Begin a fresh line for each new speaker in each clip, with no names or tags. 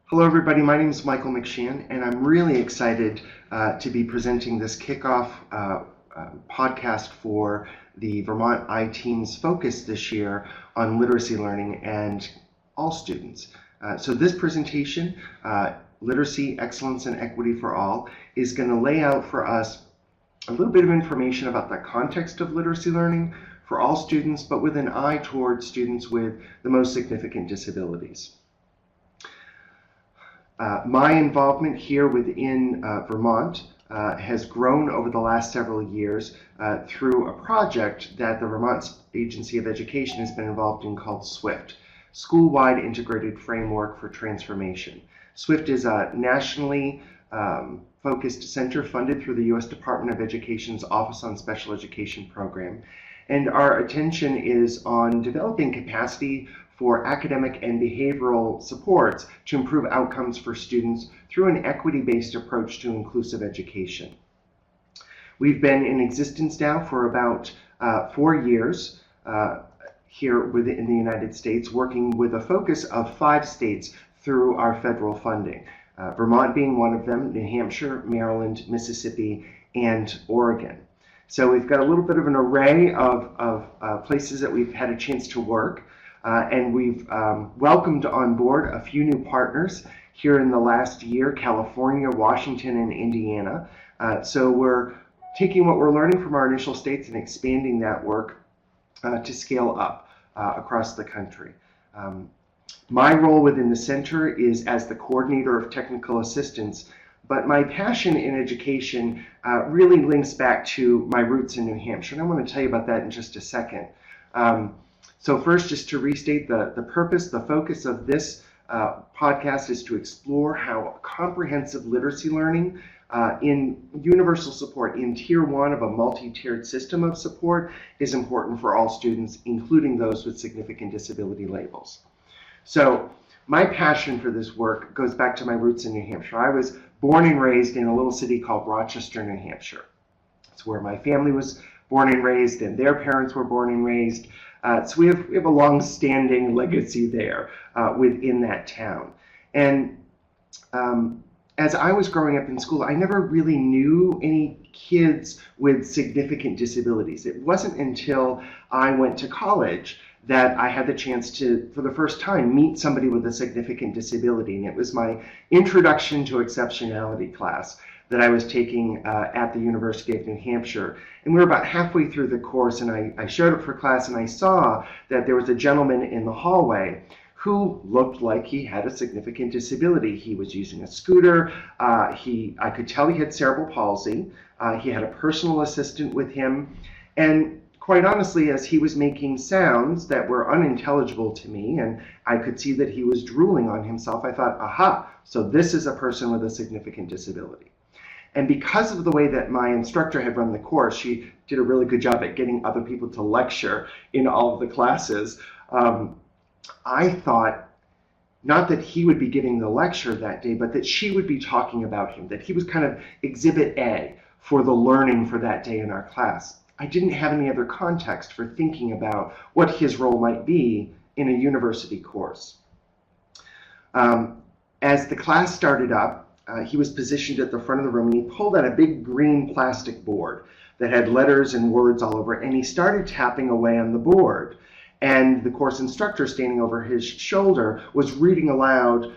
Hello everybody, my name is Michael McSheehan and I'm really excited to be presenting this kickoff podcast for the Vermont I-Team's focus this year on literacy learning and all students. So this presentation, Literacy, Excellence, and Equity for All, is going to lay out for us a little bit of information about the context of literacy learning for all students, but with an eye towards students with the most significant disabilities. My involvement here within Vermont has grown over the last several years through a project that the Vermont Agency of Education has been involved in called SWIFT, School-Wide Integrated Framework for Transformation. SWIFT is a nationally focused center funded through the U.S. Department of Education's Office on Special Education program, and our attention is on developing capacity for academic and behavioral supports to improve outcomes for students through an equity-based approach to inclusive education. We've been in existence now for about 4 years here within the United States, working with a focus of 5 states through our federal funding, Vermont being one of them, New Hampshire, Maryland, Mississippi, and Oregon. So we've got a little bit of an array of places that we've had a chance to work. And we've welcomed on board a few new partners here in the last year, California, Washington, and Indiana. So we're taking what we're learning from our initial states and expanding that work to scale up across the country. My role within the center is as the coordinator of technical assistance, but my passion in education really links back to my roots in New Hampshire, and I want to tell you about that in just a second. So first, just to restate the purpose, the focus of this podcast is to explore how comprehensive literacy learning in universal support in Tier 1 of a multi-tiered system of support is important for all students, including those with significant disability labels. So my passion for this work goes back to my roots in New Hampshire. I was born and raised in a little city called Rochester, New Hampshire. It's where my family was born and raised, and their parents were born and raised. So we have a long-standing legacy there within that town. And as I was growing up in school, I never really knew any kids with significant disabilities. It wasn't until I went to college that I had the chance to, for the first time, meet somebody with a significant disability. And it was my Introduction to Exceptionality class that I was taking at the University of New Hampshire. And we were about halfway through the course, and I showed up for class, and I saw that there was a gentleman in the hallway who looked like he had a significant disability. He was using a scooter. I could tell he had cerebral palsy. He had a personal assistant with him. And quite honestly, as he was making sounds that were unintelligible to me, and I could see that he was drooling on himself, I thought, aha, so this is a person with a significant disability. And because of the way that my instructor had run the course, she did a really good job at getting other people to lecture in all of the classes. I thought not that he would be giving the lecture that day, but that she would be talking about him, that he was kind of exhibit A for the learning for that day in our class. I didn't have any other context for thinking about what his role might be in a university course. As the class started up, he was positioned at the front of the room, and he pulled out a big green plastic board that had letters and words all over it, and he started tapping away on the board. And the course instructor, standing over his shoulder, was reading aloud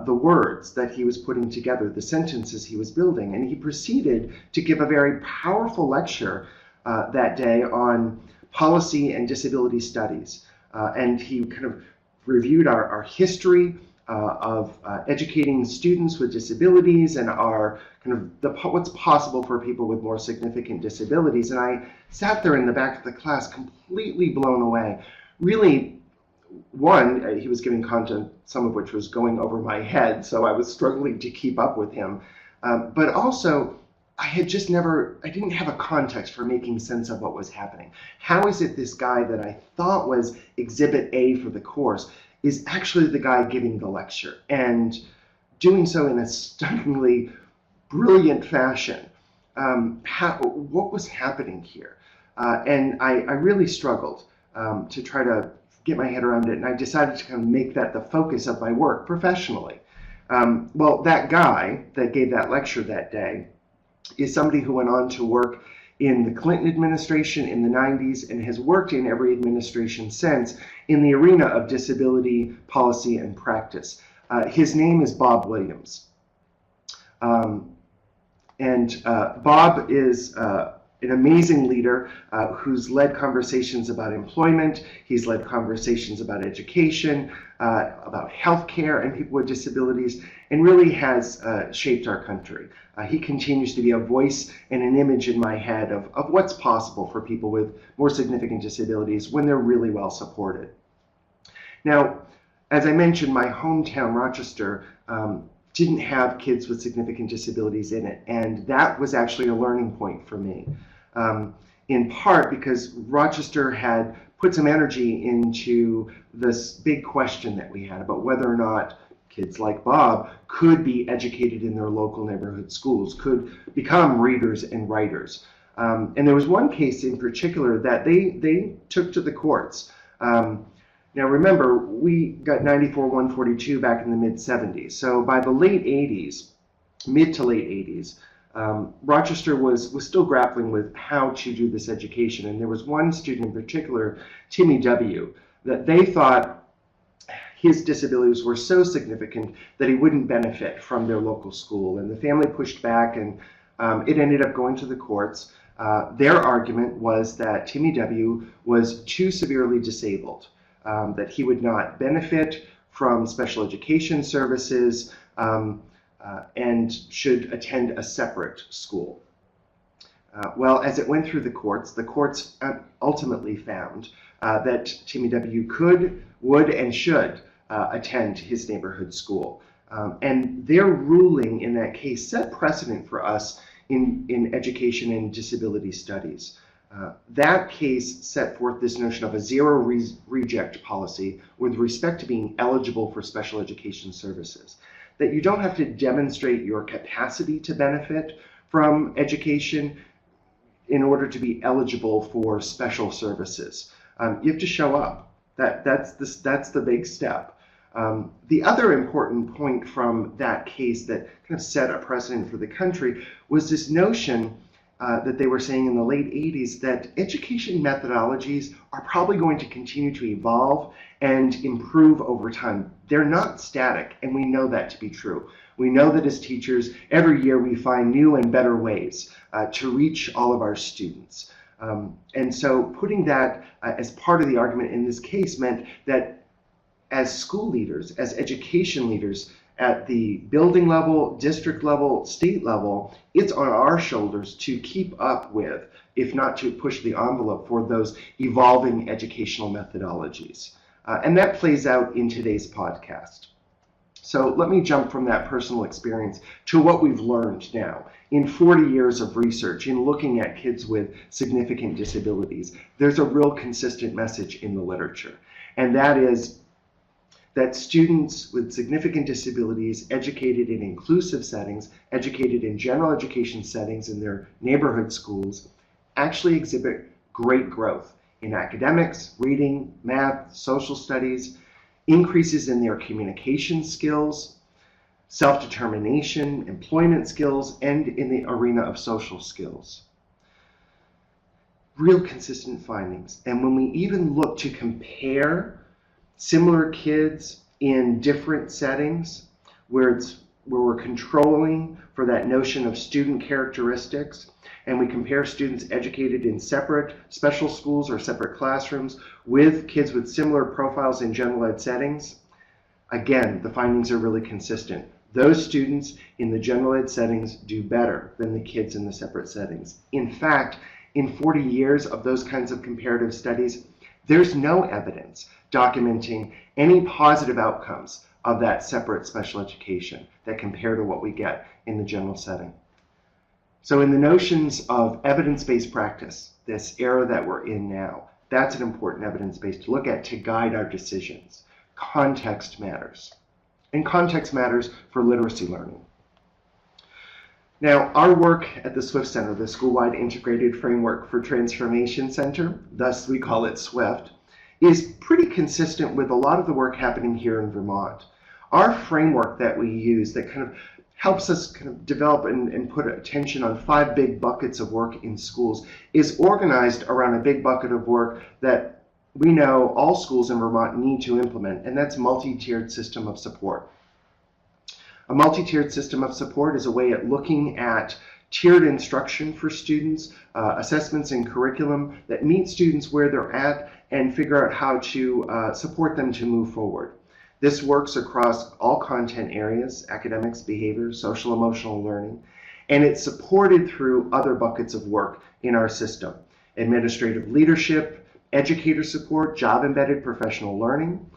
the words that he was putting together, the sentences he was building. And he proceeded to give a very powerful lecture that day on policy and disability studies. And he kind of reviewed our history of educating students with disabilities and our kind of what's possible for people with more significant disabilities. And I sat there in the back of the class completely blown away. Really, one, he was giving content, some of which was going over my head, so I was struggling to keep up with him. But also, I didn't have a context for making sense of what was happening. How is it this guy that I thought was exhibit A for the course is actually the guy giving the lecture, and doing so in a stunningly brilliant fashion? What was happening here? And I really struggled to try to get my head around it, and I decided to kind of make that the focus of my work professionally. Well, that guy that gave that lecture that day is somebody who went on to work in the Clinton administration in the 90s and has worked in every administration since in the arena of disability policy and practice. His name is Bob Williams. Bob is an amazing leader who's led conversations about employment. He's led conversations about education, about healthcare and people with disabilities, and really has shaped our country. He continues to be a voice and an image in my head of what's possible for people with more significant disabilities when they're really well supported. Now, as I mentioned, my hometown, Rochester, didn't have kids with significant disabilities in it, and that was actually a learning point for me. In part because Rochester had put some energy into this big question that we had about whether or not kids like Bob could be educated in their local neighborhood schools, could become readers and writers. And there was one case in particular that they took to the courts. Now remember, we got 94-142 back in the mid-70s. So by the late 80s, mid to late 80s, Rochester was still grappling with how to do this education. And there was one student in particular, Timmy W, that they thought his disabilities were so significant that he wouldn't benefit from their local school. And the family pushed back, and it ended up going to the courts. Their argument was that Timmy W was too severely disabled, that he would not benefit from special education services, and should attend a separate school. Well, as it went through the courts ultimately found that Timmy W could, would, and should attend his neighborhood school. And their ruling in that case set precedent for us in education and disability studies. That case set forth this notion of a zero reject policy with respect to being eligible for special education services. That you don't have to demonstrate your capacity to benefit from education in order to be eligible for special services. You have to show up. That's the big step. The other important point from that case that kind of set a precedent for the country was this notion that they were saying in the late 80s that education methodologies are probably going to continue to evolve and improve over time. They're not static, and we know that to be true. We know that as teachers, every year we find new and better ways to reach all of our students. And so putting that as part of the argument in this case meant that as school leaders, as education leaders, at the building level, district level, state level, it's on our shoulders to keep up with, if not to push the envelope for those evolving educational methodologies. And that plays out in today's podcast. So let me jump from that personal experience to what we've learned now. In 40 years of research, in looking at kids with significant disabilities, there's a real consistent message in the literature. And that is that students with significant disabilities, educated in inclusive settings, educated in general education settings in their neighborhood schools, actually exhibit great growth in academics, reading, math, social studies, increases in their communication skills, self-determination, employment skills, and in the arena of social skills. Real consistent findings. And when we even look to compare similar kids in different settings where we're controlling for that notion of student characteristics, and we compare students educated in separate special schools or separate classrooms with kids with similar profiles in general ed settings, again, the findings are really consistent. Those students in the general ed settings do better than the kids in the separate settings. In fact, in 40 years of those kinds of comparative studies, there's no evidence documenting any positive outcomes of that separate special education that compare to what we get in the general setting. So in the notions of evidence-based practice, this era that we're in now, that's an important evidence base to look at to guide our decisions. Context matters. And context matters for literacy learning. Now, our work at the SWIFT Center, the School-Wide Integrated Framework for Transformation Center, thus we call it SWIFT, is pretty consistent with a lot of the work happening here in Vermont. our framework that we use that kind of helps us kind of develop and put attention on 5 big buckets of work in schools is organized around a big bucket of work that we know all schools in Vermont need to implement, and that's multi-tiered system of support. A multi-tiered system of support is a way at looking at tiered instruction for students, assessments and curriculum that meet students where they're at and figure out how to support them to move forward. This works across all content areas: academics, behavior, social emotional learning, and it's supported through other buckets of work in our system: administrative leadership, educator support, job-embedded professional learning,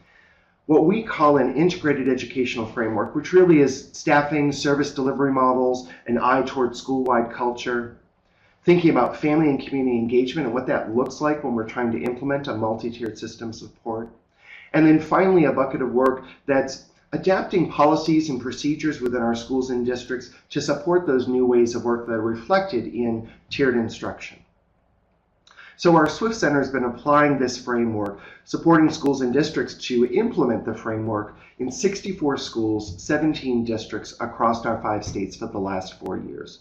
what we call an integrated educational framework, which really is staffing, service delivery models, an eye toward school-wide culture, thinking about family and community engagement and what that looks like when we're trying to implement a multi-tiered system support. And then finally, a bucket of work that's adapting policies and procedures within our schools and districts to support those new ways of work that are reflected in tiered instruction. So our SWIFT Center has been applying this framework, supporting schools and districts to implement the framework in 64 schools, 17 districts across our 5 states for the last 4 years.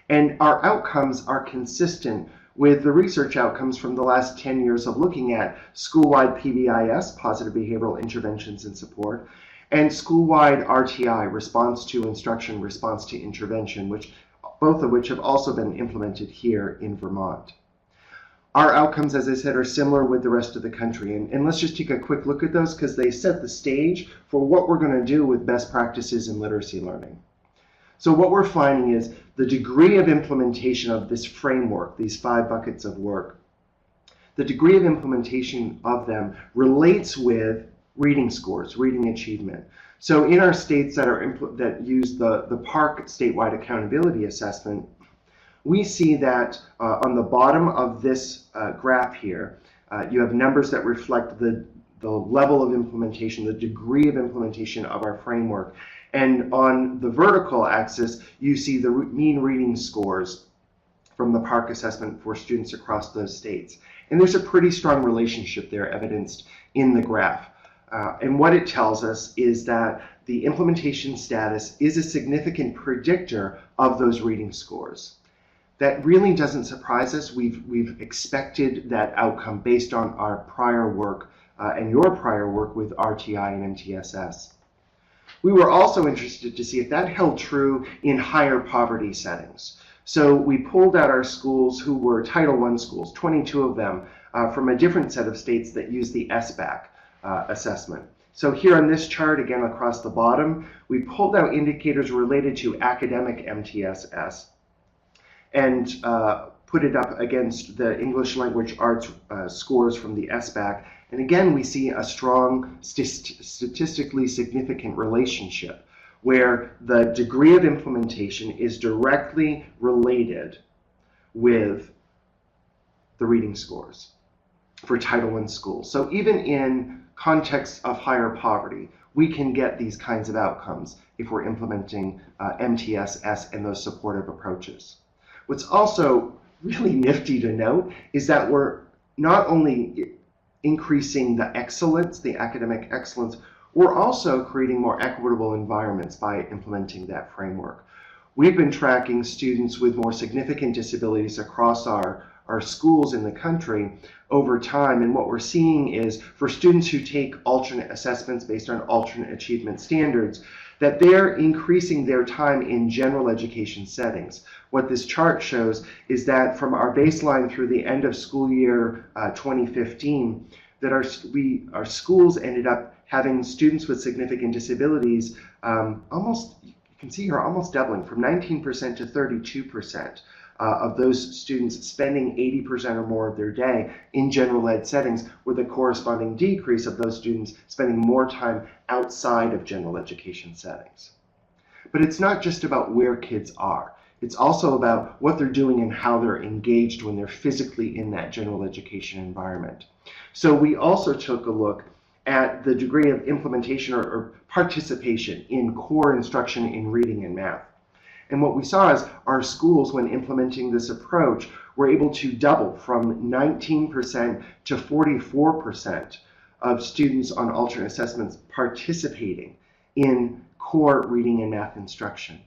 And our outcomes are consistent with the research outcomes from the last 10 years of looking at school-wide PBIS, positive behavioral interventions and support, and school-wide RTI, response to instruction, response to intervention, both of which have also been implemented here in Vermont. Our outcomes, as I said, are similar with the rest of the country. And let's just take a quick look at those because they set the stage for what we're going to do with best practices in literacy learning. So what we're finding is the degree of implementation of this framework, these 5 buckets of work, the degree of implementation of them relates with reading scores, reading achievement. So in our states that use the PARCC statewide accountability assessment, we see that on the bottom of this graph here, you have numbers that reflect the level of implementation, the degree of implementation of our framework. And on the vertical axis, you see the mean reading scores from the PARCC assessment for students across those states. And there's a pretty strong relationship there evidenced in the graph. And what it tells us is that the implementation status is a significant predictor of those reading scores. That really doesn't surprise us. We've expected that outcome based on our prior work and your prior work with RTI and MTSS. We were also interested to see if that held true in higher poverty settings. So we pulled out our schools who were Title I schools, 22 of them, from a different set of states that use the SBAC assessment. So here on this chart, again across the bottom, we pulled out indicators related to academic MTSS and put it up against the English language arts scores from the SBAC. And again, we see a strong, statistically significant relationship where the degree of implementation is directly related with the reading scores for Title I schools. So even in contexts of higher poverty, we can get these kinds of outcomes if we're implementing MTSS and those supportive approaches. What's also really nifty to note is that we're not only increasing the excellence, the academic excellence, we're also creating more equitable environments by implementing that framework. We've been tracking students with more significant disabilities across our schools in the country over time, and what we're seeing is for students who take alternate assessments based on alternate achievement standards, that they're increasing their time in general education settings. What this chart shows is that from our baseline through the end of school year 2015, that our schools ended up having students with significant disabilities almost, you can see here, almost doubling from 19% to 32%. Of those students spending 80% or more of their day in general ed settings, with a corresponding decrease of those students spending more time outside of general education settings. But it's not just about where kids are. It's also about what they're doing and how they're engaged when they're physically in that general education environment. So we also took a look at the degree of implementation or participation in core instruction in reading and math. And what we saw is our schools, when implementing this approach, were able to double from 19% to 44% of students on alternate assessments participating in core reading and math instruction.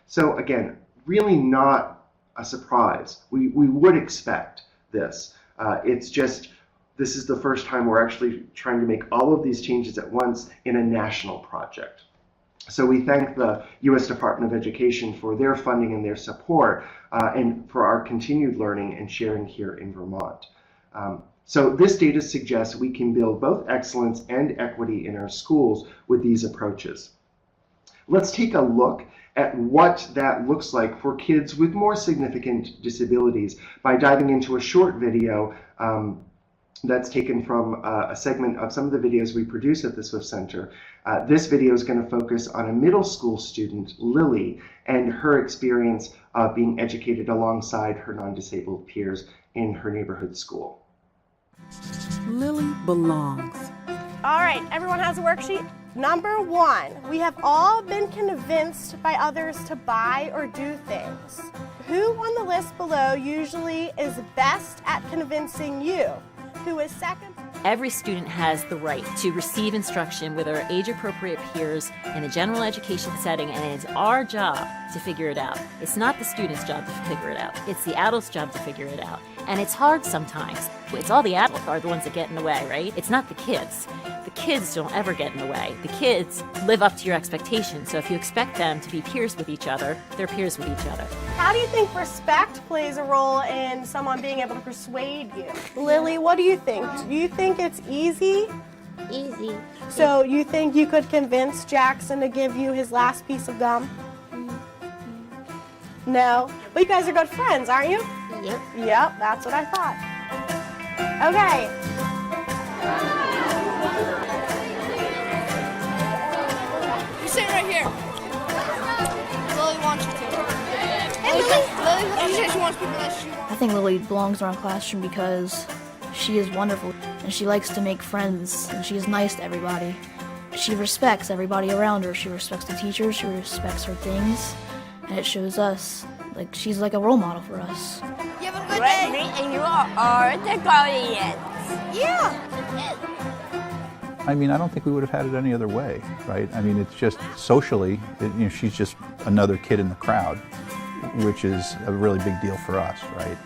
So again, really not a surprise. We would expect this. It's just, this is the first time we're actually trying to make all of these changes at once in a national project. So we thank the U.S. Department of Education for their funding and their support, and for our continued learning and sharing here in Vermont. So this data suggests we can build both excellence and equity in our schools with these approaches. Let's take a look at what that looks like for kids with more significant disabilities by diving into a short video that's taken from a segment of some of the videos we produce at the Swift Center. This video is going to focus on a middle school student, Lily, and her experience of being educated alongside her non-disabled peers in her neighborhood school.
Lily belongs.
All right, everyone has a worksheet. Number 1, we have all been convinced by others to buy or do things. Who on the list below usually is best at convincing you? Who is second?
Every student has the right to receive instruction with our age-appropriate peers in a general education setting, and it's our job to figure it out. It's not the student's job to figure it out. It's the adult's job to figure it out. And it's hard sometimes. It's all the adults are the ones that get in the way, right? It's not the kids. The kids don't ever get in the way. The kids live up to your expectations. So if you expect them to be peers with each other, they're peers with each other.
How do you think respect plays a role in someone being able to persuade you? Lily, what do you think? Do you think it's easy?
Easy.
So you think you could convince Jackson to give you his last piece of gum? No? But you guys are good friends, aren't you?
Yep.
Yep, that's what I thought. Okay.
You sit right here. Lily wants you to. Hey, Lily, she says she wants people that she wants.
I think Lily belongs in our classroom because she is wonderful and she likes to make friends and she is nice to everybody. She respects everybody around her. She respects the teachers, she respects her things, and it shows us. Like, she's like a role model for us.
You have a good day.
And you are the guardians.
Yeah.
I mean, I don't think we would have had it any other way, right? I mean, it's just socially, she's just another kid in the crowd, which is a really big deal for us, right?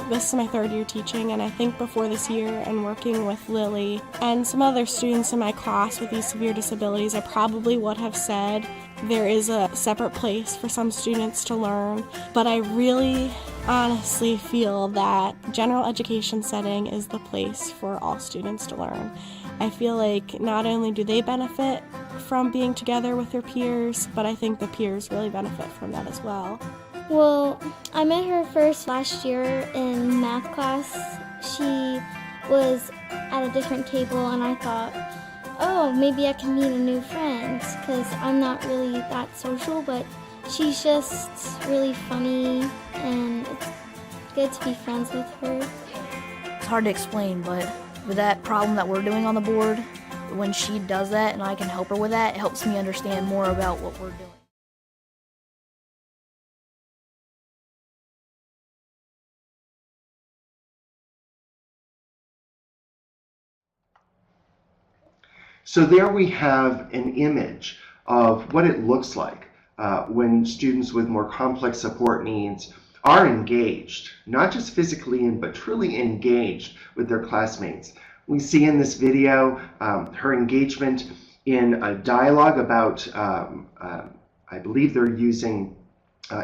This is my 3rd year teaching, and I think before this year and working with Lily and some other students in my class with these severe disabilities, I probably would have said there is a separate place for some students to learn, but I really honestly feel that general education setting is the place for all students to learn. I feel like not only do they benefit from being together with their peers, but I think the peers really benefit from that as well.
Well, I met her first last year in math class. She was at a different table and I thought, oh, maybe I can meet a new friend because I'm not really that social, but she's just really funny and it's good to be friends with her.
It's hard to explain, but with that problem that we're doing on the board, when she does that and I can help her with that, it helps me understand more about what we're doing.
So there we have an image of what it looks like when students with more complex support needs are engaged, not just physically, but truly engaged with their classmates. We see in this video her engagement in a dialogue about, I believe they're using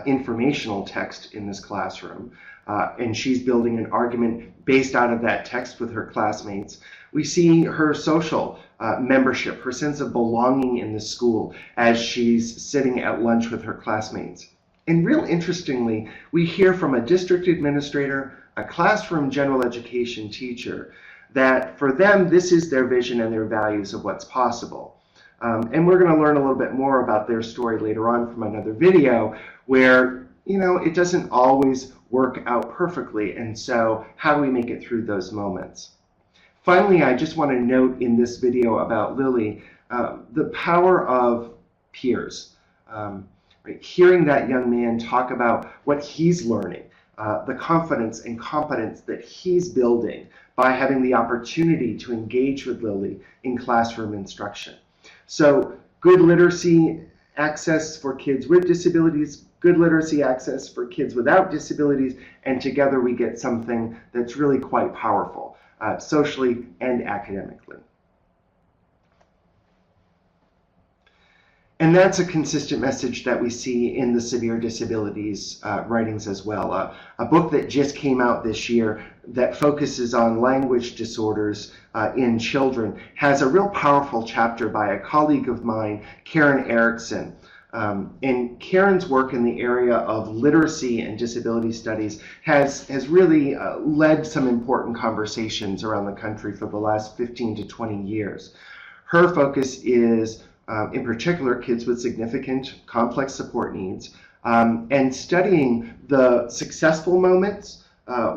informational text in this classroom, and she's building an argument based out of that text with her classmates. We see her social membership, her sense of belonging in the school as she's sitting at lunch with her classmates. And real interestingly, we hear from a district administrator, a classroom general education teacher, that for them, this is their vision and their values of what's possible. And we're going to learn a little bit more about their story later on from another video where, it doesn't always work out perfectly. And so how do we make it through those moments? Finally, I just want to note in this video about Lily, the power of peers. Right? Hearing that young man talk about what he's learning the confidence and competence that he's building by having the opportunity to engage with Lily in classroom instruction. So good literacy access for kids with disabilities, good literacy access for kids without disabilities, and together we get something that's really quite powerful, socially and academically. And that's a consistent message that we see in the severe disabilities writings as well. A book that just came out this year that focuses on language disorders in children has a real powerful chapter by a colleague of mine, Karen Erickson. And Karen's work in the area of literacy and disability studies has really led some important conversations around the country for the last 15 to 20 years. Her focus is in particular kids with significant complex support needs, and studying the successful moments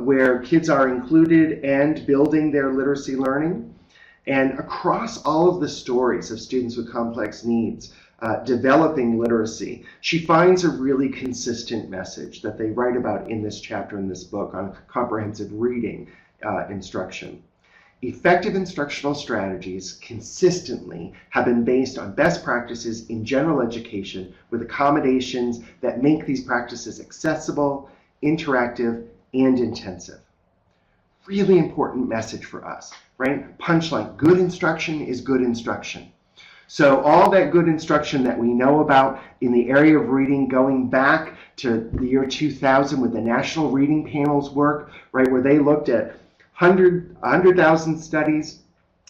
where kids are included and building their literacy learning, and across all of the stories of students with complex needs developing literacy, she finds a really consistent message that they write about in this chapter in this book on comprehensive reading instruction. Effective instructional strategies consistently have been based on best practices in general education with accommodations that make these practices accessible, interactive, and intensive. Really important message for us, right? Punchline, good instruction is good instruction. So all that good instruction that we know about in the area of reading, going back to the year 2000 with the National Reading Panel's work, right, where they looked at 100,000 studies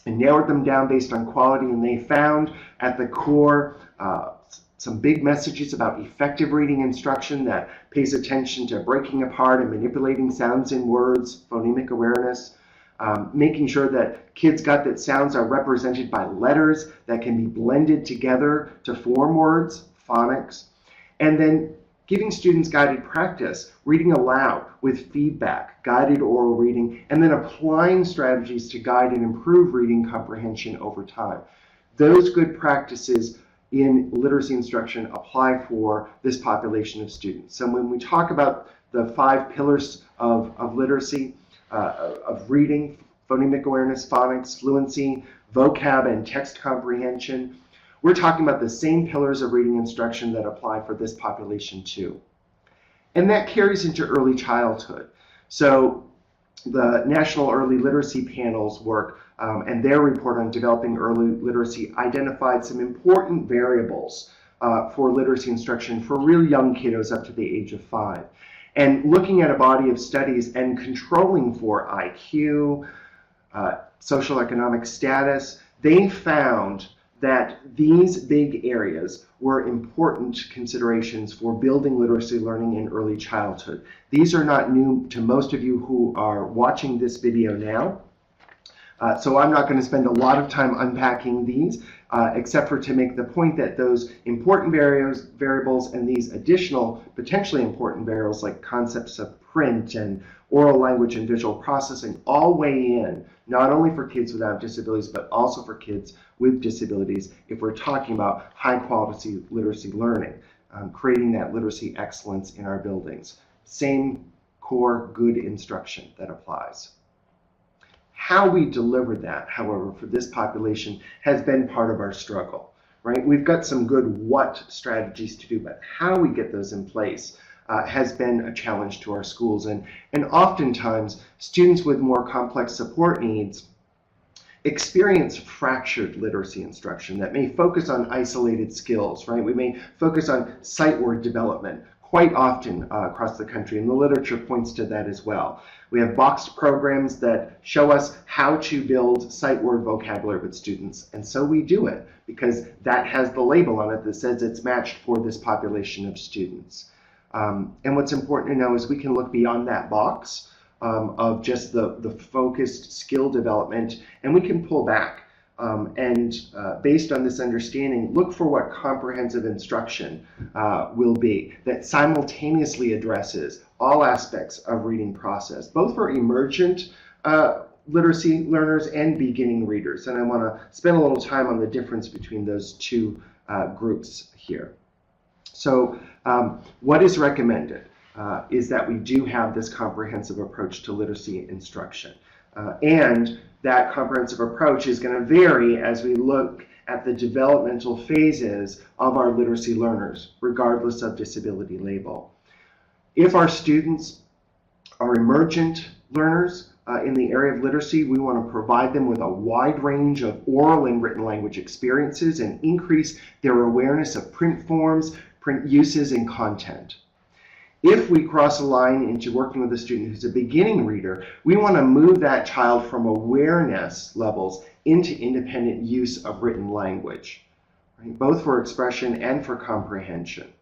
and narrowed them down based on quality, and they found at the core some big messages about effective reading instruction that pays attention to breaking apart and manipulating sounds in words, phonemic awareness, making sure that kids got that sounds are represented by letters that can be blended together to form words, phonics, and then giving students guided practice, reading aloud with feedback, guided oral reading, and then applying strategies to guide and improve reading comprehension over time. Those good practices in literacy instruction apply for this population of students. So when we talk about the 5 pillars of literacy, of reading, phonemic awareness, phonics, fluency, vocab, and text comprehension, we're talking about the same pillars of reading instruction that apply for this population too. And that carries into early childhood. So the National Early Literacy Panel's work and their report on developing early literacy identified some important variables for literacy instruction for really young kiddos up to the age of 5. And looking at a body of studies and controlling for IQ, social economic status, they found that these big areas were important considerations for building literacy learning in early childhood. These are not new to most of you who are watching this video now. So I'm not going to spend a lot of time unpacking these, except for to make the point that those important variables and these additional potentially important variables like concepts of print and oral language and visual processing all weigh in, not only for kids without disabilities, but also for kids with disabilities if we're talking about high quality literacy learning, creating that literacy excellence in our buildings. Same core good instruction that applies. How we deliver that, however, for this population has been part of our struggle, right? We've got some good what strategies to do, but how we get those in place has been a challenge to our schools. And oftentimes, students with more complex support needs experience fractured literacy instruction that may focus on isolated skills, right? We may focus on sight word development quite often across the country, and the literature points to that as well. We have boxed programs that show us how to build sight word vocabulary with students, and so we do it because that has the label on it that says it's matched for this population of students. And what's important to know is we can look beyond that box of just the focused skill development, and we can pull back and based on this understanding, look for what comprehensive instruction will be that simultaneously addresses all aspects of reading process, both for emergent literacy learners and beginning readers. And I want to spend a little time on the difference between those two groups here. So what is recommended? is that we do have this comprehensive approach to literacy instruction. And that comprehensive approach is going to vary as we look at the developmental phases of our literacy learners, regardless of disability label. If our students are emergent learners in the area of literacy, we want to provide them with a wide range of oral and written language experiences and increase their awareness of print forms, print uses, and content. If we cross a line into working with a student who's a beginning reader, we want to move that child from awareness levels into independent use of written language, right? Both for expression and for comprehension.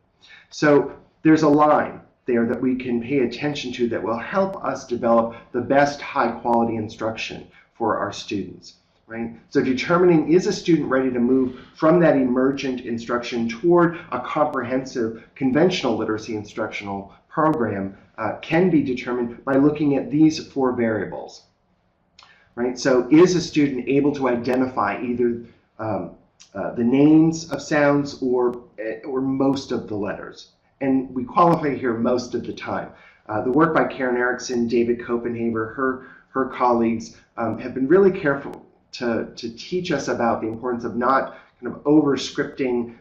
So there's a line there that we can pay attention to that will help us develop the best high-quality instruction for our students, right? So determining, is a student ready to move from that emergent instruction toward a comprehensive conventional literacy instructional program can be determined by looking at these 4 variables, right? So is a student able to identify either the names of sounds or most of the letters? And we qualify here most of the time. The work by Karen Erickson, David Copenhaver, her colleagues have been really careful to teach us about the importance of not kind of over-scripting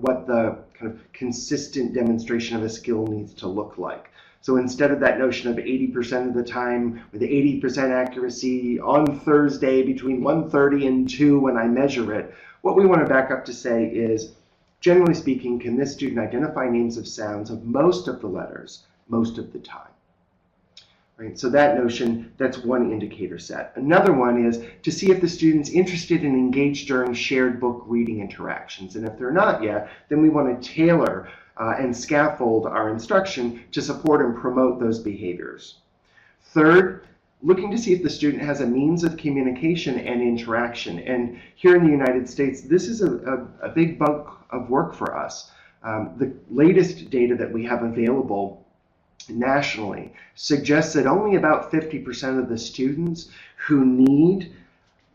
what the kind of consistent demonstration of a skill needs to look like. So instead of that notion of 80% of the time with 80% accuracy on Thursday between 1:30 and 2 when I measure it, what we want to back up to say is, generally speaking, can this student identify names of sounds of most of the letters most of the time? Right? So that notion, that's one indicator set. Another one is to see if the student's interested and engaged during shared book reading interactions. And if they're not yet, then we want to tailor and scaffold our instruction to support and promote those behaviors. Third, looking to see if the student has a means of communication and interaction. And here in the United States, this is a big bulk of work for us. The latest data that we have available nationally suggests that only about 50% of the students who need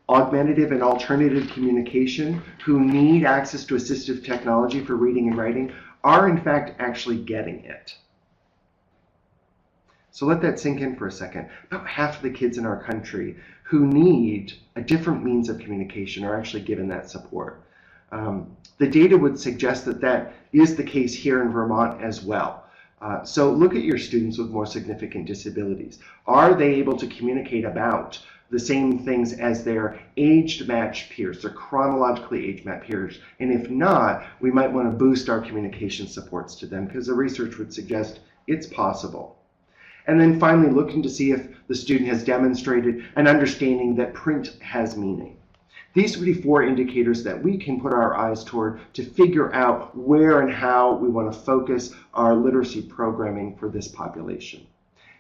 augmentative and alternative communication, who need access to assistive technology for reading and writing, are in fact actually getting it. So let that sink in for a second. About half of the kids in our country who need a different means of communication are actually given that support. The data would suggest that that is the case here in Vermont as well. So look at your students with more significant disabilities. Are they able to communicate about the same things as their age-matched peers, their chronologically age-matched peers? And if not, we might want to boost our communication supports to them, because the research would suggest it's possible. And then finally, looking to see if the student has demonstrated an understanding that print has meaning. These would be 4 indicators that we can put our eyes toward to figure out where and how we want to focus our literacy programming for this population.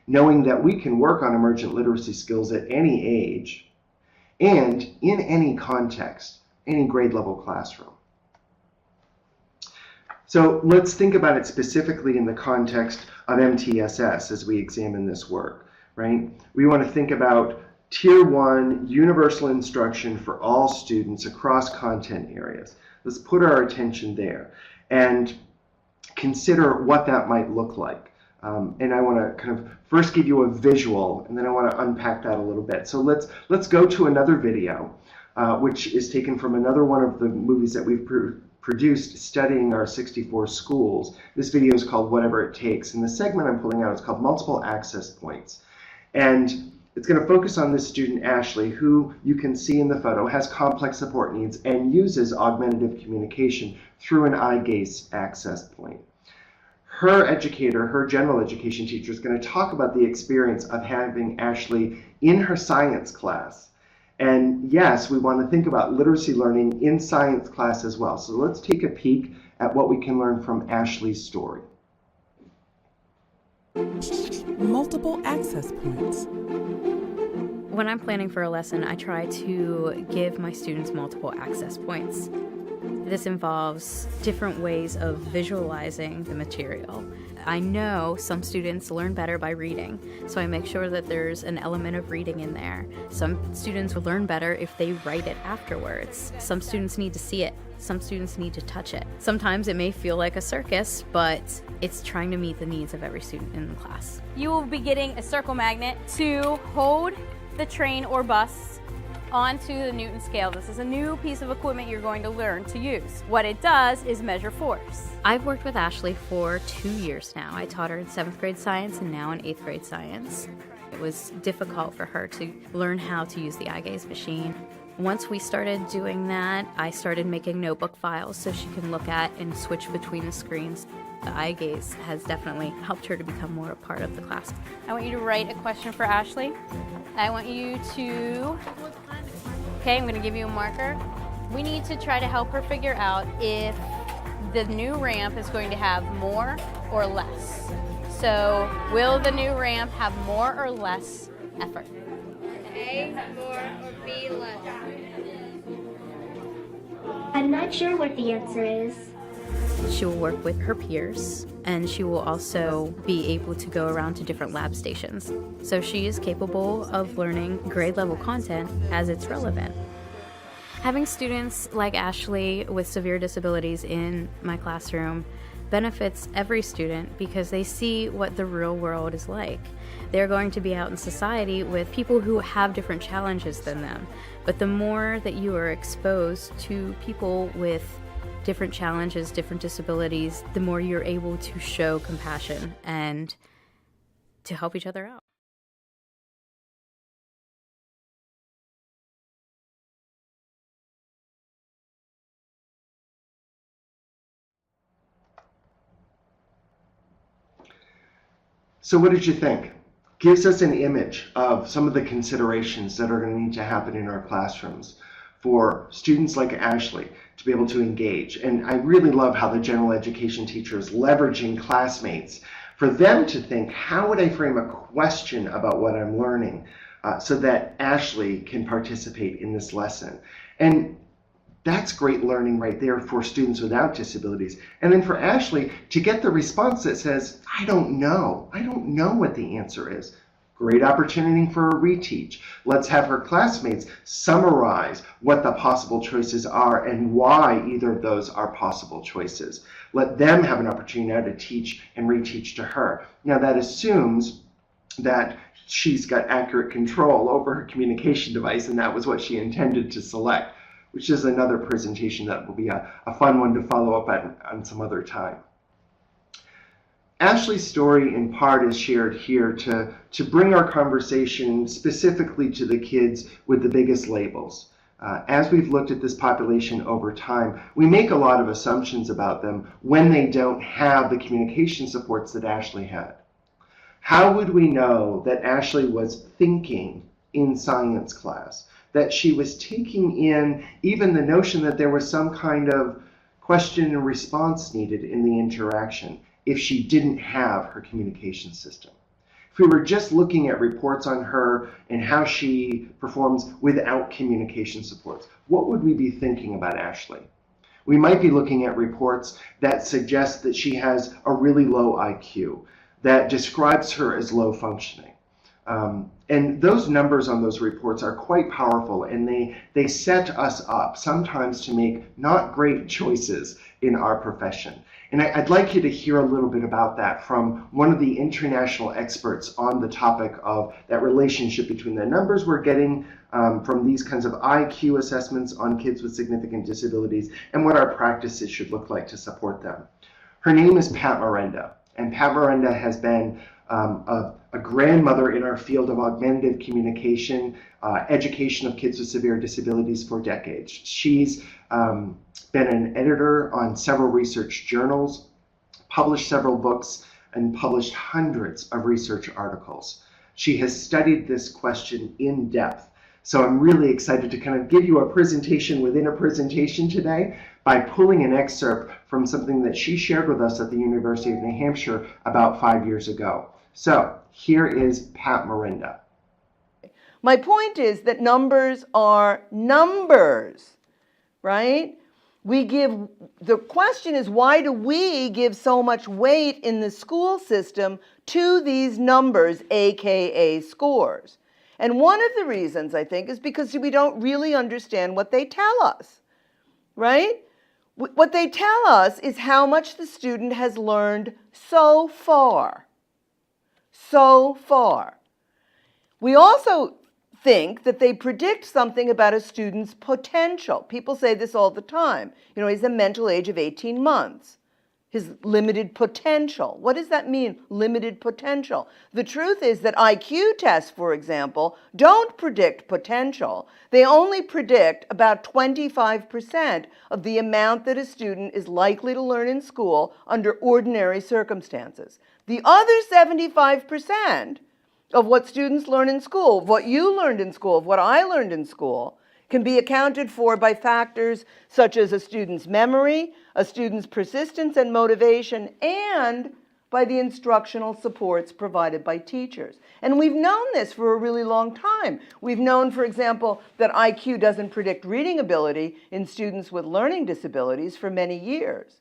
Knowing that we can work on emergent literacy skills at any age and in any context, any grade level classroom. So let's think about it specifically in the context of MTSS as we examine this work, right? We want to think about Tier 1 universal instruction for all students across content areas. Let's put our attention there and consider what that might look like. And I want to kind of first give you a visual, and then I want to unpack that a little bit. So let's go to another video, which is taken from another one of the movies that we've produced studying our 64 schools. This video is called Whatever It Takes, and the segment I'm pulling out is called Multiple Access Points. And it's going to focus on this student, Ashley, who you can see in the photo has complex support needs and uses augmentative communication through an eye gaze access point. Her educator, her general education teacher, is going to talk about the experience of having Ashley in her science class. And yes, we want to think about literacy learning in science class as well. So let's take a peek at what we can learn from Ashley's story.
Multiple access points.
When I'm planning for a lesson, I try to give my students multiple access points. This involves different ways of visualizing the material. I know some students learn better by reading, so I make sure that there's an element of reading in there. Some students will learn better if they write it afterwards. Some students need to see it. Some students need to touch it. Sometimes it may feel like a circus, but it's trying to meet the needs of every student in the class.
You will be getting a circle magnet to hold the train or bus onto the Newton scale. This is a new piece of equipment you're going to learn to use. What it does is measure force.
I've worked with Ashley for 2 years now. I taught her in 7th grade science and now in 8th grade science. It was difficult for her to learn how to use the eye gaze machine. Once we started doing that, I started making notebook files so she can look at and switch between the screens. The eye gaze has definitely helped her to become more a part of the class.
I want you to write a question for Ashley. I want you to, okay, I'm going to give you a marker. We need to try to help her figure out if the new ramp is going to have more or less. So, will the new ramp have more or less effort?
A, more, or B, less?
I'm not sure what the answer is.
She will work with her peers, and she will also be able to go around to different lab stations. So she is capable of learning grade level content as it's relevant. Having students like Ashley with severe disabilities in my classroom benefits every student because they see what the real world is like. They're going to be out in society with people who have different challenges than them. But the more that you are exposed to people with different challenges, different disabilities, the more you're able to show compassion and to help each other out.
So what did you think? Gives us an image of some of the considerations that are going to need to happen in our classrooms for students like Ashley to be able to engage. And I really love how the general education teacher is leveraging classmates for them to think, how would I frame a question about what I'm learning so that Ashley can participate in this lesson? And that's great learning right there for students without disabilities. And then for Ashley to get the response that says, I don't know what the answer is. Great opportunity for a reteach. Let's have her classmates summarize what the possible choices are and why either of those are possible choices. Let them have an opportunity now to teach and reteach to her. Now that assumes that she's got accurate control over her communication device, and that was what she intended to select, which is another presentation that will be a fun one to follow up on some other time. Ashley's story in part is shared here to bring our conversation specifically to the kids with the biggest labels. As we've looked at this population over time, we make a lot of assumptions about them when they don't have the communication supports that Ashley had. How would we know that Ashley was thinking in science class? That she was taking in even the notion that there was some kind of question and response needed in the interaction if she didn't have her communication system. If we were just looking at reports on her and how she performs without communication supports, what would we be thinking about Ashley? We might be looking at reports that suggest that she has a really low IQ, that describes her as low functioning. And those numbers on those reports are quite powerful, and they set us up sometimes to make not great choices in our profession. And I'd like you to hear a little bit about that from one of the international experts on the topic of that relationship between the numbers we're getting from these kinds of IQ assessments on kids with significant disabilities and what our practices should look like to support them. Her name is Pat Miranda, and Pat Miranda has been a grandmother in our field of augmentative communication, education of kids with severe disabilities for decades. She's been an editor on several research journals, published several books, and published hundreds of research articles. She has studied this question in depth. So I'm really excited to kind of give you a presentation within a presentation today by pulling an excerpt from something that she shared with us at the University of New Hampshire about 5 years ago. So here is Pat Miranda.
My point is that numbers are numbers, right? The question is, why do we give so much weight in the school system to these numbers, AKA scores? And one of the reasons, I think, is because we don't really understand what they tell us, right? What they tell us is how much the student has learned so far. So far. We also think that they predict something about a student's potential. People say this all the time. You know, he's a mental age of 18 months. His limited potential. What does that mean, limited potential? The truth is that IQ tests, for example, don't predict potential. They only predict about 25% of the amount that a student is likely to learn in school under ordinary circumstances. The other 75% of what students learn in school, of what you learned in school, of what I learned in school, can be accounted for by factors such as a student's memory, a student's persistence and motivation, and by the instructional supports provided by teachers. And we've known this for a really long time. We've known, for example, that IQ doesn't predict reading ability in students with learning disabilities for many years.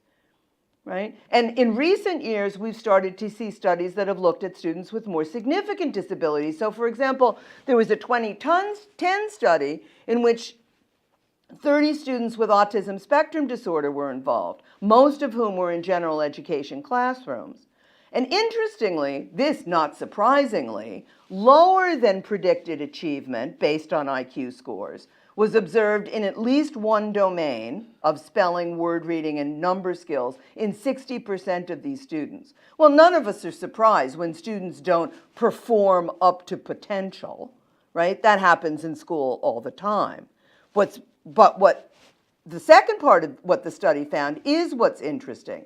Right? And in recent years, we've started to see studies that have looked at students with more significant disabilities. So, for example, there was a 2010 study in which 30 students with autism spectrum disorder were involved, most of whom were in general education classrooms. And interestingly, this, not surprisingly, lower than predicted achievement based on IQ scores was observed in at least one domain of spelling, word reading, and number skills in 60% of these students. Well, none of us are surprised when students don't perform up to potential, right? That happens in school all the time. But what the second part of what the study found is what's interesting.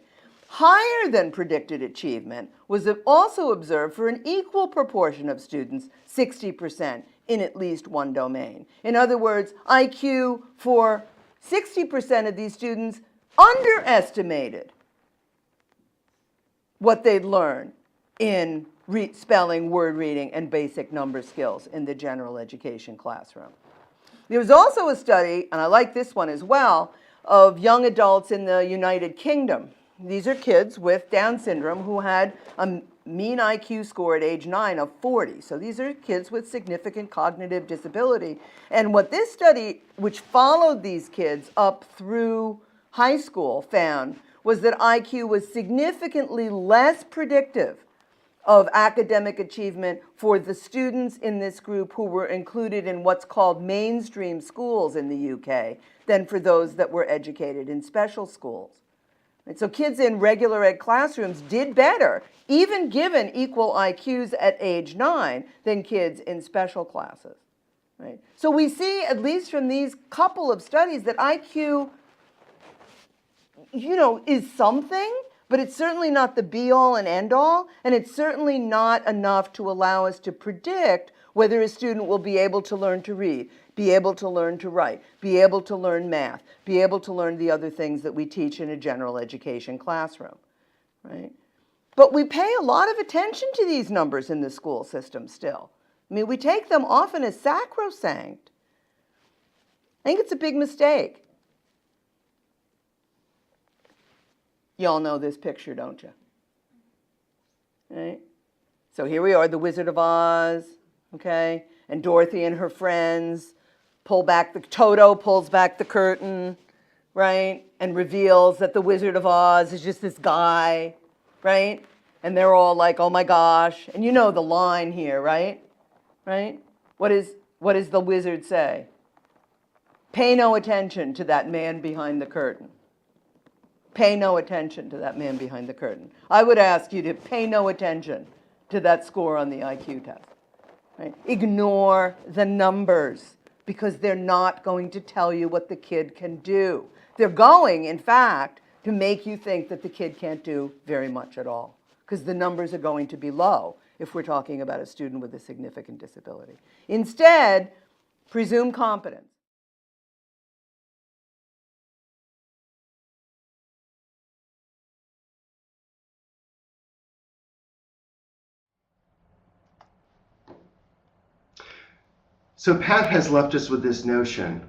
Higher than predicted achievement was also observed for an equal proportion of students, 60%, in at least one domain. In other words, IQ for 60% of these students underestimated what they'd learn in spelling, word reading, and basic number skills in the general education classroom. There was also a study, and I like this one as well, of young adults in the United Kingdom. These are kids with Down syndrome who had a mean IQ score at age 9 of 40. So these are kids with significant cognitive disability. And what this study, which followed these kids up through high school, found was that IQ was significantly less predictive of academic achievement for the students in this group who were included in what's called mainstream schools in the UK than for those that were educated in special schools. And so kids in regular ed classrooms did better, even given equal IQs at age 9, than kids in special classes. Right? So we see, at least from these couple of studies, that IQ, is something, but it's certainly not the be-all and end-all, and it's certainly not enough to allow us to predict whether a student will be able to learn to read, be able to learn to write, be able to learn math, be able to learn the other things that we teach in a general education classroom, right? But we pay a lot of attention to these numbers in the school system still. I mean, we take them often as sacrosanct. I think it's a big mistake. You all know this picture, don't you? Right? So here we are, the Wizard of Oz, okay? And Dorothy and her friends Toto pulls back the curtain, right? And reveals that the Wizard of Oz is just this guy, right? And they're all like, oh my gosh. And you know the line here, right? Right? What does the wizard say? Pay no attention to that man behind the curtain. Pay no attention to that man behind the curtain. I would ask you to pay no attention to that score on the IQ test. Right? Ignore the numbers because they're not going to tell you what the kid can do. They're going, in fact, to make you think that the kid can't do very much at all because the numbers are going to be low if we're talking about a student with a significant disability. Instead, presume competence.
So Pat has left us with this notion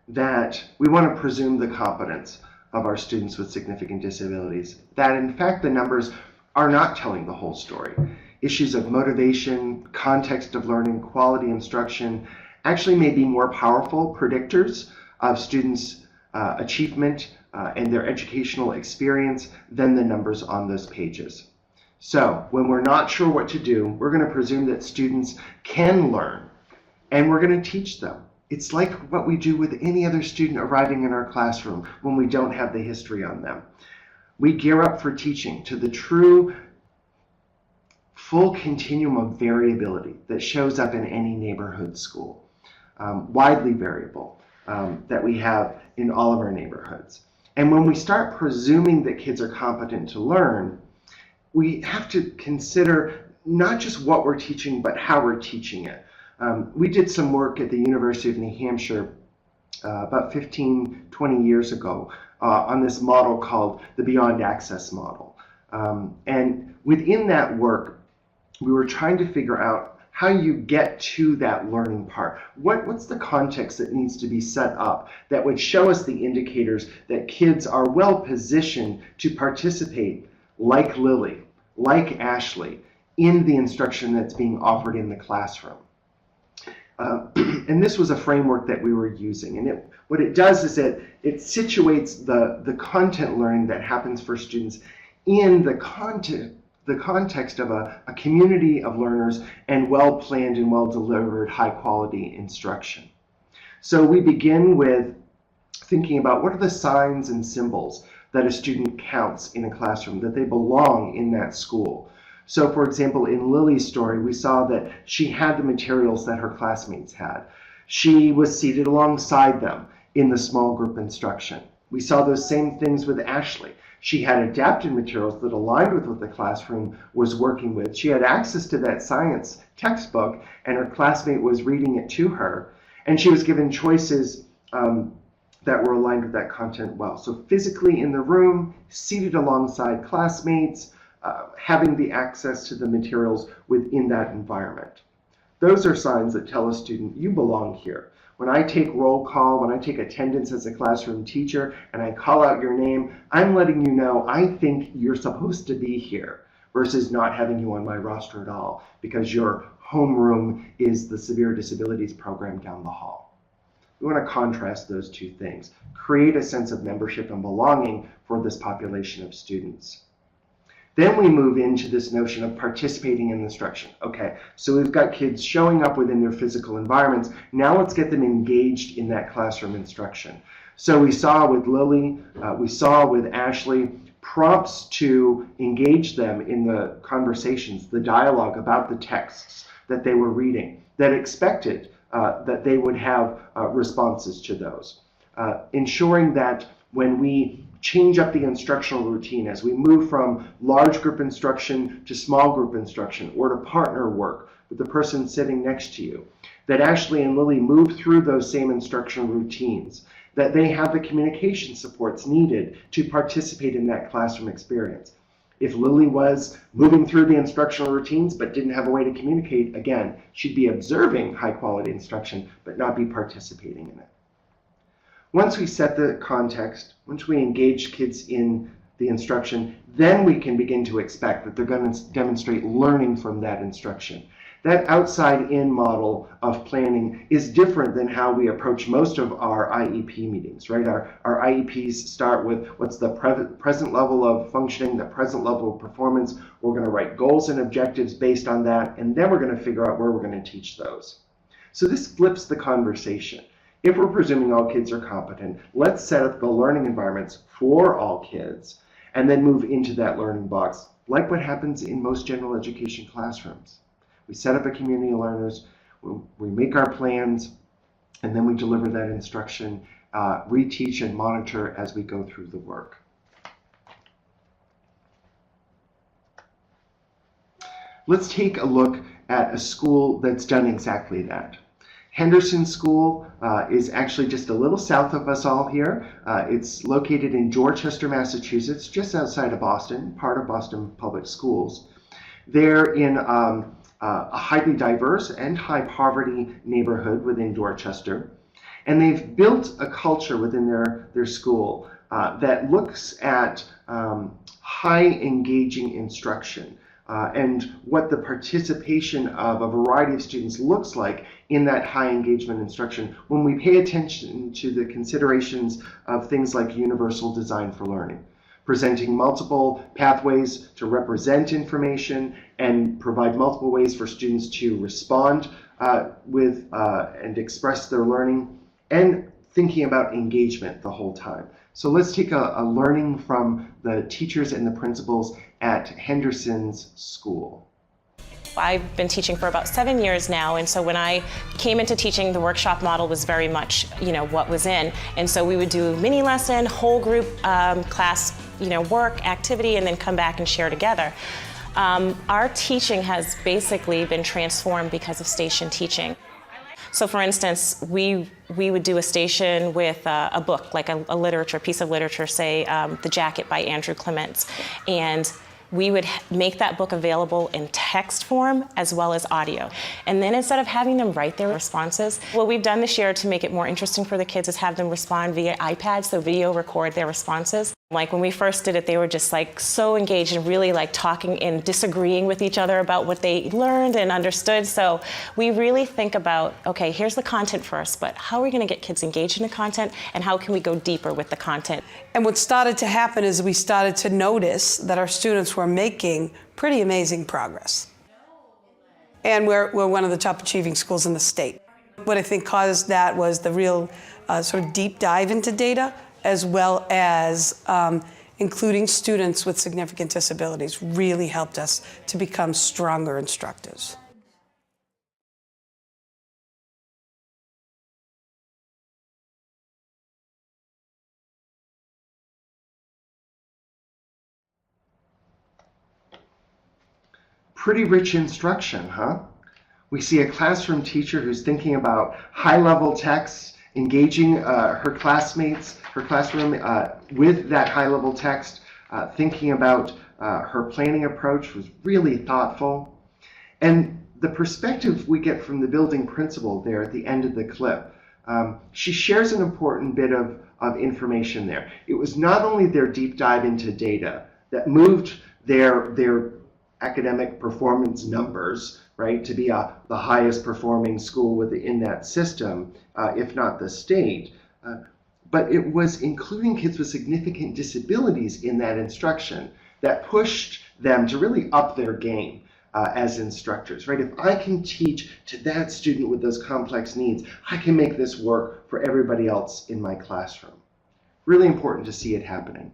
that we want to presume the competence of our students with significant disabilities, that in fact the numbers are not telling the whole story. Issues of motivation, context of learning, quality instruction actually may be more powerful predictors of students' achievement and their educational experience than the numbers on those pages. So when we're not sure what to do, we're going to presume that students can learn, and we're going to teach them. It's like what we do with any other student arriving in our classroom when we don't have the history on them. We gear up for teaching to the true full continuum of variability that shows up in any neighborhood school, widely variable, that we have in all of our neighborhoods. And when we start presuming that kids are competent to learn, we have to consider not just what we're teaching, but how we're teaching it. We did some work at the University of New Hampshire about 15, 20 years ago on this model called the Beyond Access model. And within that work, we were trying to figure out how you get to that learning part. What's the context that needs to be set up that would show us the indicators that kids are well positioned to participate, like Lily, like Ashley, in the instruction that's being offered in the classroom. And this was a framework that we were using. And what it does is it situates the content learning that happens for students in the context of a community of learners and well-planned and well-delivered high-quality instruction. So we begin with thinking about what are the signs and symbols that a student counts in a classroom, that they belong in that school. So for example, in Lily's story, we saw that she had the materials that her classmates had. She was seated alongside them in the small group instruction. We saw those same things with Ashley. She had adapted materials that aligned with what the classroom was working with. She had access to that science textbook, and her classmate was reading it to her. And she was given choices that were aligned with that content well. So physically in the room, seated alongside classmates, having the access to the materials within that environment. Those are signs that tell a student, you belong here. When I take roll call, when I take attendance as a classroom teacher, and I call out your name, I'm letting you know I think you're supposed to be here, versus not having you on my roster at all, because your homeroom is the severe disabilities program down the hall. We want to contrast those two things, create a sense of membership and belonging for this population of students. Then we move into this notion of participating in instruction. Okay, so we've got kids showing up within their physical environments. Now let's get them engaged in that classroom instruction. So we saw with Lily, we saw with Ashley, prompts to engage them in the conversations, the dialogue about the texts that they were reading, that expected that they would have responses to those. Ensuring that when we change up the instructional routine, as we move from large group instruction to small group instruction, or to partner work with the person sitting next to you, that Ashley and Lily move through those same instructional routines, that they have the communication supports needed to participate in that classroom experience. If Lily was moving through the instructional routines but didn't have a way to communicate, again, she'd be observing high quality instruction but not be participating in it. Once we set the context, once we engage kids in the instruction, then we can begin to expect that they're going to demonstrate learning from that instruction. That outside-in model of planning is different than how we approach most of our IEP meetings, right? Our IEPs start with what's the present level of functioning, the present level of performance. We're going to write goals and objectives based on that, and then we're going to figure out where we're going to teach those. So this flips the conversation. If we're presuming all kids are competent, let's set up the learning environments for all kids and then move into that learning box, like what happens in most general education classrooms. We set up a community of learners, we make our plans, and then we deliver that instruction, reteach and monitor as we go through the work. Let's take a look at a school that's done exactly that. Henderson School is actually just a little south of us all here. It's located in Dorchester, Massachusetts, just outside of Boston, part of Boston Public Schools. They're in a highly diverse and high poverty neighborhood within Dorchester. And they've built a culture within their school that looks at high engaging instruction and what the participation of a variety of students looks like in that high engagement instruction when we pay attention to the considerations of things like universal design for learning, presenting multiple pathways to represent information and provide multiple ways for students to respond with and express their learning, and thinking about engagement the whole time. So let's take a learning from the teachers and the principals at Henderson's School.
I've been teaching for about 7 years now, and so when I came into teaching, the workshop model was very much, what was in. And so we would do mini lesson, whole group class, work, activity, and then come back and share together. Our teaching has basically been transformed because of station teaching. So for instance, we would do a station with a book, like a literature, piece of literature, say The Jacket by Andrew Clements. And we would make that book available in text form as well as audio. And then instead of having them write their responses, what we've done this year to make it more interesting for the kids is have them respond via iPad, so video record their responses. Like when we first did it, they were just like so engaged and really like talking and disagreeing with each other about what they learned and understood. So we really think about, okay, here's the content first, but how are we going to get kids engaged in the content, and how can we go deeper with the content?
And what started to happen is we started to notice that our students were making pretty amazing progress. And we're one of the top achieving schools in the state. What I think caused that was the real sort of deep dive into data, as well as including students with significant disabilities, really helped us to become stronger instructors.
Pretty rich instruction, huh? We see a classroom teacher who's thinking about high-level texts, engaging her classmates, her classroom with that high-level text, thinking about her planning approach was really thoughtful. And the perspective we get from the building principal there at the end of the clip, she shares an important bit of information there. It was not only their deep dive into data that moved their academic performance numbers, right, to be the highest performing school within that system, if not the state, but it was including kids with significant disabilities in that instruction that pushed them to really up their game as instructors, right? If I can teach to that student with those complex needs, I can make this work for everybody else in my classroom. Really important to see it happening.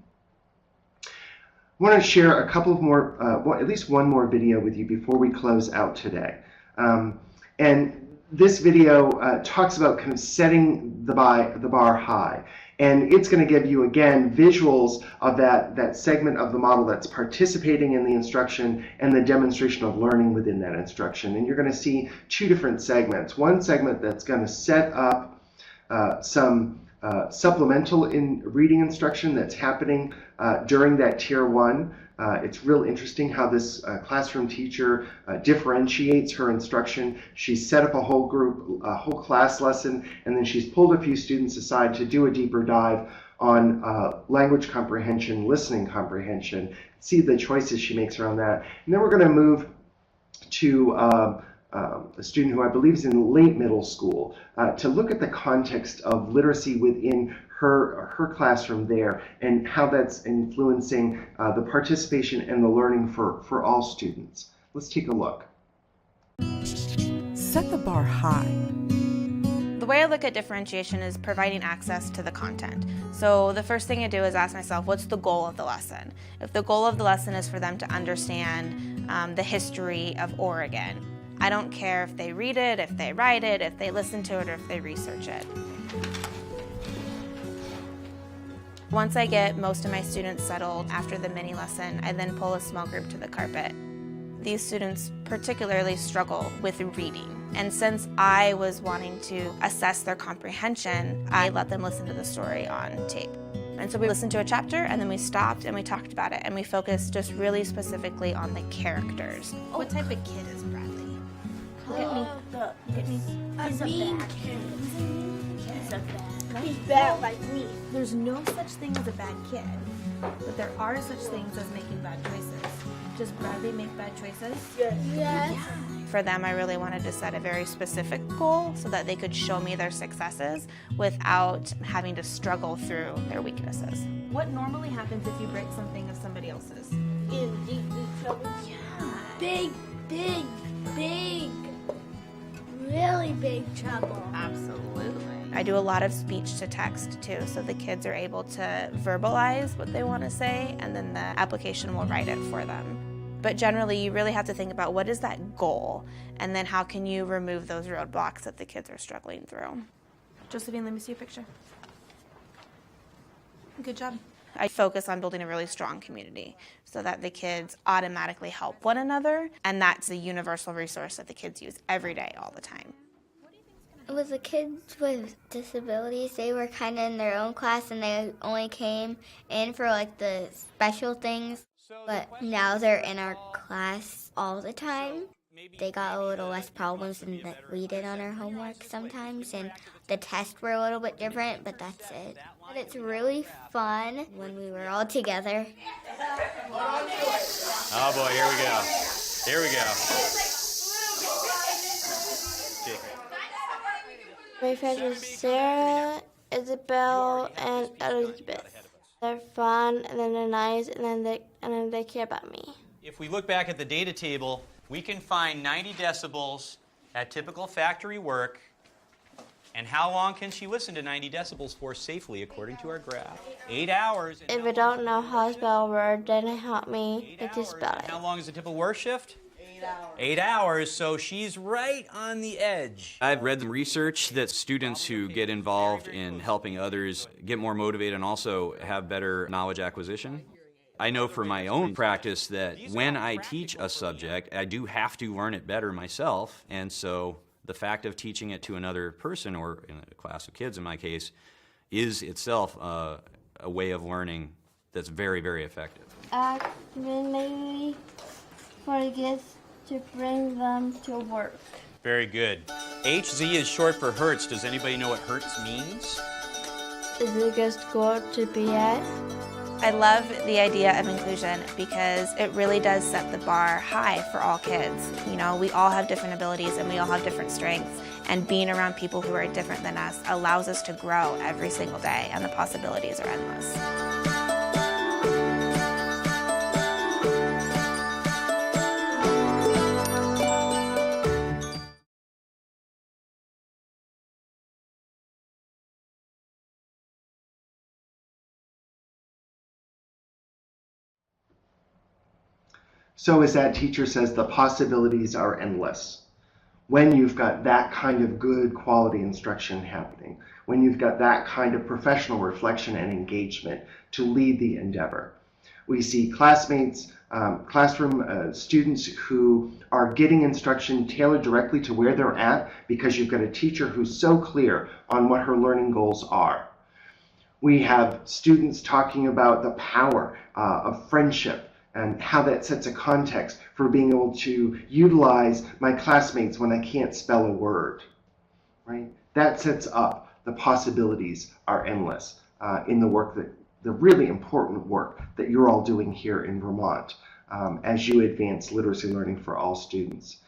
I want to share a couple of more, at least one more video with you before we close out today. And this video talks about kind of setting the bar high. And it's going to give you, again, visuals of that segment of the model that's participating in the instruction and the demonstration of learning within that instruction. And you're going to see two different segments. One segment that's going to set up some supplemental reading instruction that's happening during that Tier 1. It's real interesting how this classroom teacher differentiates her instruction. She's set up a whole group, a whole class lesson, and then she's pulled a few students aside to do a deeper dive on language comprehension, listening comprehension, see the choices she makes around that. And then we're going to move to a student who I believe is in late middle school to look at the context of literacy within her classroom there and how that's influencing the participation and the learning for all students. Let's take a look.
Set the bar high.
The way I look at differentiation is providing access to the content. So the first thing I do is ask myself, what's the goal of the lesson? If the goal of the lesson is for them to understand the history of Oregon, I don't care if they read it, if they write it, if they listen to it, or if they research it. Once I get most of my students settled after the mini lesson, I then pull a small group to the carpet. These students particularly struggle with reading. And since I was wanting to assess their comprehension, I let them listen to the story on tape. And so we listened to a chapter, and then we stopped and we talked about it, and we focused just really specifically on the characters. What type of kid is Bradley?
Look at me. Look at me. He's a bad kid. He's a bad. He's bad like me. There's no such thing as a bad kid, but there are such things as making bad choices. Does Bradley make bad choices?
Yes. Yeah. For them, I really wanted to set a very specific goal so that they could show me their successes without having to struggle through their weaknesses.
What normally happens if you break something of somebody else's?
In deep trouble.
Yeah.
Big, really big trouble.
Absolutely.
I do a lot of speech to text too, so the kids are able to verbalize what they want to say, and then the application will write it for them. But generally, you really have to think about what is that goal, and then how can you remove those roadblocks that the kids are struggling through.
Josephine, let me see a picture. Good job.
I focus on building a really strong community so that the kids automatically help one another, and that's a universal resource that the kids use every day, all the time.
With the kids with disabilities, they were kind of in their own class and they only came in for like the special things. But now they're in our class all the time. They got a little less problems than we did on our homework sometimes, and the tests were a little bit different, but that's it. But it's really fun when we were all together.
Oh boy, here we go. Here we go.
My friends are Sarah, Isabel, and Elizabeth. They're fun, and then they're nice, and then they care about me.
If we look back at the data table, we can find 90 decibels at typical factory work. And how long can she listen to 90 decibels for safely, according to our graph? 8 hours.
If I don't know how to spell a word, then help me to spell it.
How long is a typical work shift? 8 hours, so she's right on the edge. I've read the research that students who get involved in helping others get more motivated and also have better knowledge acquisition. I know from my own practice that when I teach a subject, I do have to learn it better myself, and so the fact of teaching it to another person, or in a class of kids in my case, is itself a way of learning that's very, very effective.
Maybe for the kids to bring them to work.
Very good. HZ is short for Hertz. Does anybody know what Hertz means?
Is it a good school to be at?
I love the idea of inclusion because it really does set the bar high for all kids. You know, we all have different abilities and we all have different strengths, and being around people who are different than us allows us to grow every single day, and the possibilities are endless.
So as that teacher says, the possibilities are endless. When you've got that kind of good quality instruction happening, when you've got that kind of professional reflection and engagement to lead the endeavor. We see classmates, classroom students who are getting instruction tailored directly to where they're at because you've got a teacher who's so clear on what her learning goals are. We have students talking about the power of friendship and how that sets a context for being able to utilize my classmates when I can't spell a word, right? That sets up the possibilities are endless in the work the really important work that you're all doing here in Vermont as you advance literacy learning for all students.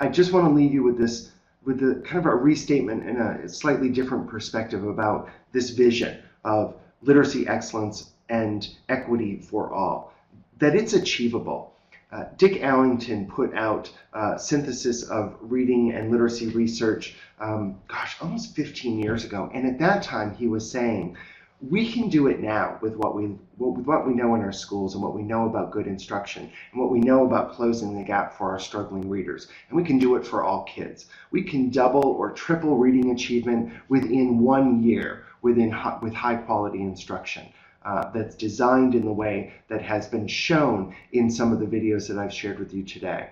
I just want to leave you with this, with the kind of a restatement and a slightly different perspective about this vision of literacy excellence and equity for all. That it's achievable. Dick Allington put out a synthesis of reading and literacy research, almost 15 years ago. And at that time, he was saying, we can do it now with what we know in our schools and what we know about good instruction and what we know about closing the gap for our struggling readers. And we can do it for all kids. We can double or triple reading achievement within 1 year with high quality instruction. That's designed in the way that has been shown in some of the videos that I've shared with you today.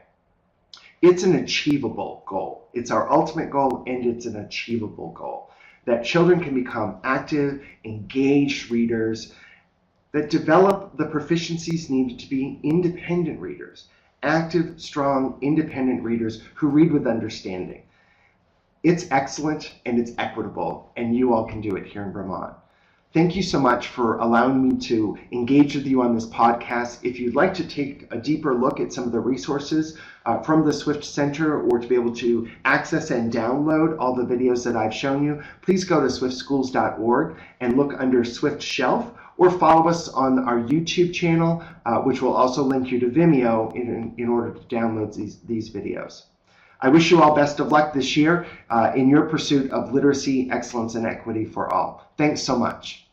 It's an achievable goal. It's our ultimate goal, and it's an achievable goal. That children can become active, engaged readers that develop the proficiencies needed to be independent readers active, strong, independent readers who read with understanding. It's excellent and it's equitable, and you all can do it here in Vermont. Thank you so much for allowing me to engage with you on this podcast. If you'd like to take a deeper look at some of the resources from the Swift Center, or to be able to access and download all the videos that I've shown you, please go to swiftschools.org and look under Swift Shelf, or follow us on our YouTube channel, which will also link you to Vimeo in order to download these videos. I wish you all best of luck this year in your pursuit of literacy, excellence, and equity for all. Thanks so much.